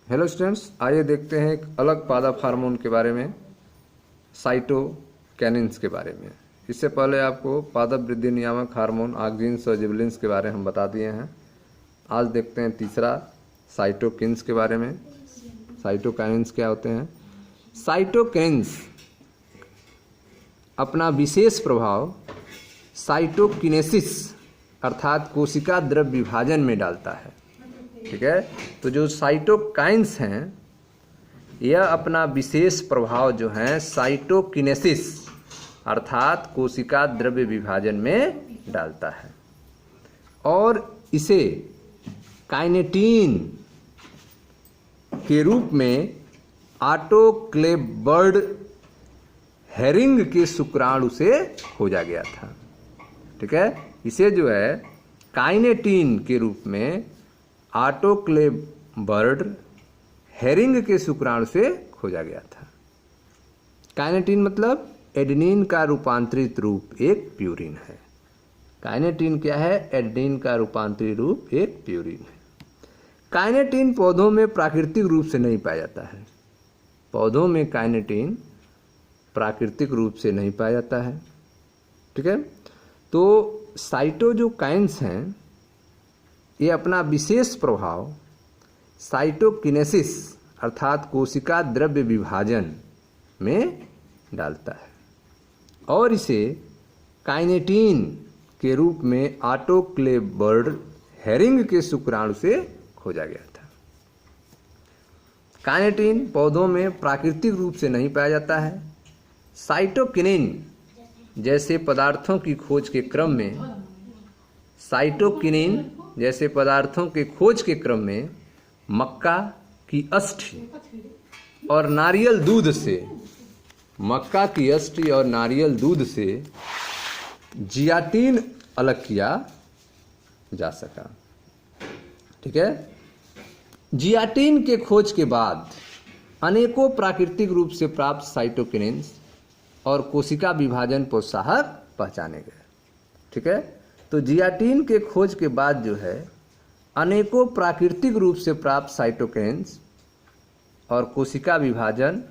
Hello students, आइए देखते हैं एक अलग पादप हार्मोन के बारे में, साइटोकिनिन्स के बारे में। इससे पहले आपको पादप वृद्धि नियामक हार्मोन ऑक्जिन्स और जिबलिन्स के बारे में हम बता दिए हैं। आज देखते हैं तीसरा, साइटोकिन्स के बारे में। साइटोकिनिन्स क्या होते हैं? साइटोकिन्स अपना विशेष प्रभाव साइटोकिनेसिस अर्थात कोशिका द्रव्य विभाजन में डालता है। ठीक है, तो जो साइटोकाइन्स हैं यह अपना विशेष प्रभाव जो है साइटोकिनेसिस अर्थात कोशिका द्रव्य विभाजन में डालता है और इसे काइनेटीन के रूप में ऑटोक्लेव्ड हेरिंग के शुक्राणु से खोजा गया था। ठीक है, इसे जो है काइनेटीन के रूप में ऑटोक्लेव्ड हेरिंग के शुक्राणु से खोजा गया था। काइनेटीन मतलब एडेनिन का रूपांतरित रूप एक प्यूरिन है। काइनेटीन क्या है? एडेनिन का रूपांतरित रूप एक प्यूरिन है। काइनेटीन पौधों में प्राकृतिक रूप से नहीं पाया जाता है। पौधों में काइनेटीन प्राकृतिक रूप से नहीं पाया जाता है। ठीक है, तो साइटोकाइन्स हैं ये अपना विशेष प्रभाव साइटोकिनेसिस अर्थात कोशिका द्रव्य विभाजन में डालता है और इसे काइनेटीन के रूप में ऑटोक्लेव्ड हेरिंग के शुक्राणु से खोजा गया था। काइनेटीन पौधों में प्राकृतिक रूप से नहीं पाया जाता है। साइटोकिनिन जैसे पदार्थों की खोज के क्रम में मक्का की अस्थि और नारियल दूध से जियाटिन अलग किया जा सका। ठीक है, जियाटिन के खोज के बाद अनेकों प्राकृतिक रूप से प्राप्त साइटोकिनिन्स और कोशिका विभाजन प्रोत्साहक पहचाने गए। ठीक है, तो जियाटिन के खोज के बाद जो है अनेकों प्राकृतिक रूप से प्राप्त साइटोकिन्स और कोशिका विभाजन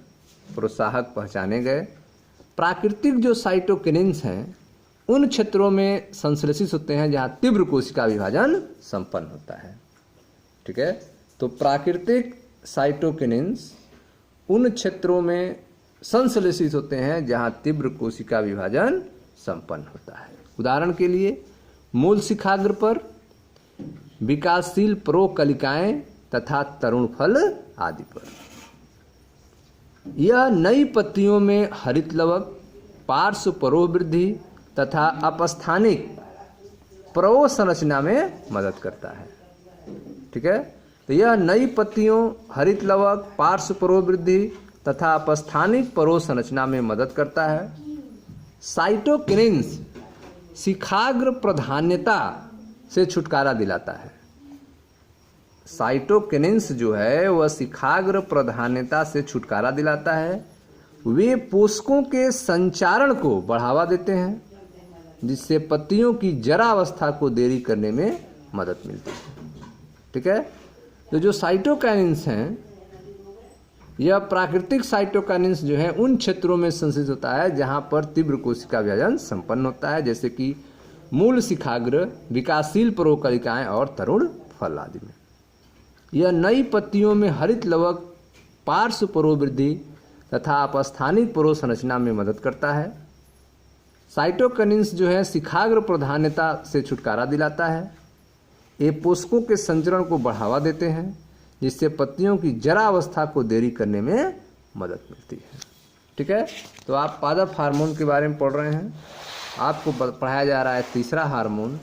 प्रोत्साहक पहचाने गए। प्राकृतिक जो साइटोकिन्स हैं उन क्षेत्रों में संश्लेषित होते हैं जहां तीव्र कोशिका विभाजन संपन्न होता है। ठीक है, तो प्राकृतिक साइटोकिन्स उन क्षेत्रों में संश्लेषित होते हैं जहां तीव्र कोशिका विभाजन संपन्न होता है। उदाहरण के लिए मूल शिखाग्र पर, विकासशील प्रोकलिकाएं तथा तरुण फल आदि पर। यह नई पत्तियों में हरित लवक, पार्श्व परोवृद्धि तथा अपस्थानिक प्रवसंरचना में मदद करता है। ठीक है, तो यह नई पत्तियों, हरित लवक, पार्श्व परोवृद्धि तथा अपस्थानिक प्रवसंरचना में मदद करता है। साइटोकिन्स शिखाग्र प्रधान्यता से छुटकारा दिलाता है। साइटोकिन्स जो है वह शिखाग्र प्रधान्यता से छुटकारा दिलाता है। वे पोषकों के संचारण को बढ़ावा देते हैं जिससे पत्तियों की जरावस्था को देरी करने में मदद मिलती है। ठीक है, तो जो साइटोकिन्स हैं यह प्राकृतिक साइटोकिन्स जो है उन क्षेत्रों में संश्लेषित होता है जहां पर तीव्र कोशिका विभाजन संपन्न होता है, जैसे कि मूल शिखाग्र, विकासशील प्रोकलिकाएं और तरुण फल आदि में। यह नई पत्तियों में हरित लवक, पार्श्व परोवृद्धि तथा अपस्थानिक प्रोसंरचना में मदद करता है। साइटोकिन्स जो है शिखाग्र प्रधान्यता से छुटकारा दिलाता है। ये पोषकों के संचरण को बढ़ावा देते हैं जिससे पत्तियों की जरावस्था को देरी करने में मदद मिलती है। ठीक है, तो आप पादप हार्मोन के बारे में पढ़ रहे हैं। आपको पढ़ाया जा रहा है तीसरा हार्मोन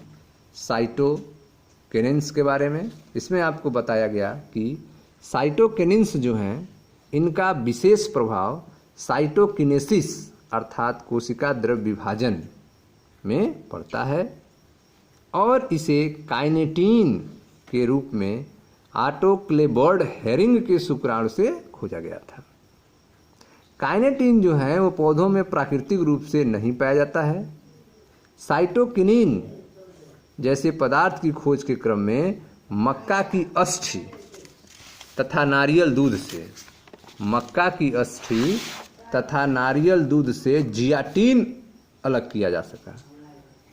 साइटोकिन्स के बारे में। इसमें आपको बताया गया कि साइटोकिन्स जो हैं इनका विशेष प्रभाव साइटोकिनेसिस अर्थात कोशिका द्रव्य विभाजन में पड़ता है और इसे काइनेटीन के रूप में ऑटोक्लेव्ड हेरिंग के शुक्राणु से खोजा गया था। काइनेटीन जो है वो पौधों में प्राकृतिक रूप से नहीं पाया जाता है। साइटोकिनिन जैसे पदार्थ की खोज के क्रम में मक्का की अस्थि तथा नारियल दूध से, मक्का की अस्थि तथा नारियल दूध से जियाटिन अलग किया जा सका।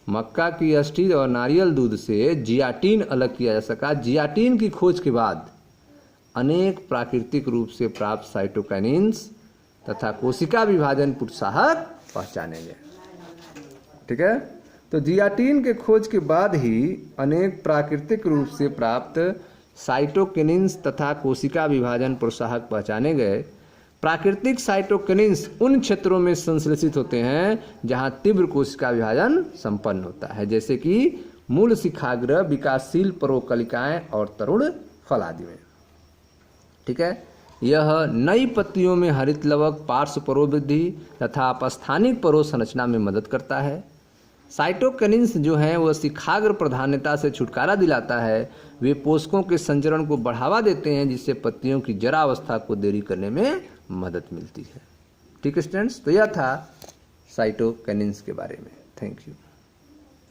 मक्का की अस्थि और नारियल दूध से जियाटिन अलग किया जा सका। जियाटिन की खोज के बाद अनेक प्राकृतिक रूप से प्राप्त साइटोकाइनिन्स तथा कोशिका विभाजन प्रोत्साहक पहचाने गए। ठीक है, तो जियाटिन के खोज के बाद ही अनेक प्राकृतिक रूप से प्राप्त साइटोकिनिन्स तथा कोशिका विभाजन प्रोत्साहक पहचाने गए। प्राकृतिक साइटोकिनिन्स उन क्षेत्रों में संश्लेषित होते हैं जहां तीव्र कोशिका विभाजन संपन्न होता है, जैसे कि मूल शिखाग्र, विकासशील परोकलिकाएं और तरुण फल आदि में। ठीक है, यह नई पत्तियों में हरित लवक, पार्श्व परोवृद्धि तथा अपस्थानिक परो संरचना में मदद करता है। साइटोकिनिन्स जो हैं वह शिखाग्र प्रधानता से छुटकारा दिलाता है। वे पोषकों के संचरण को बढ़ावा देते हैं, जिससे पत्तियों की जरावस्था को देरी करने में मदद मिलती है। ठीक है स्टूडेंट्स, तो यह था साइटोकिनिन्स के बारे में। Thank you.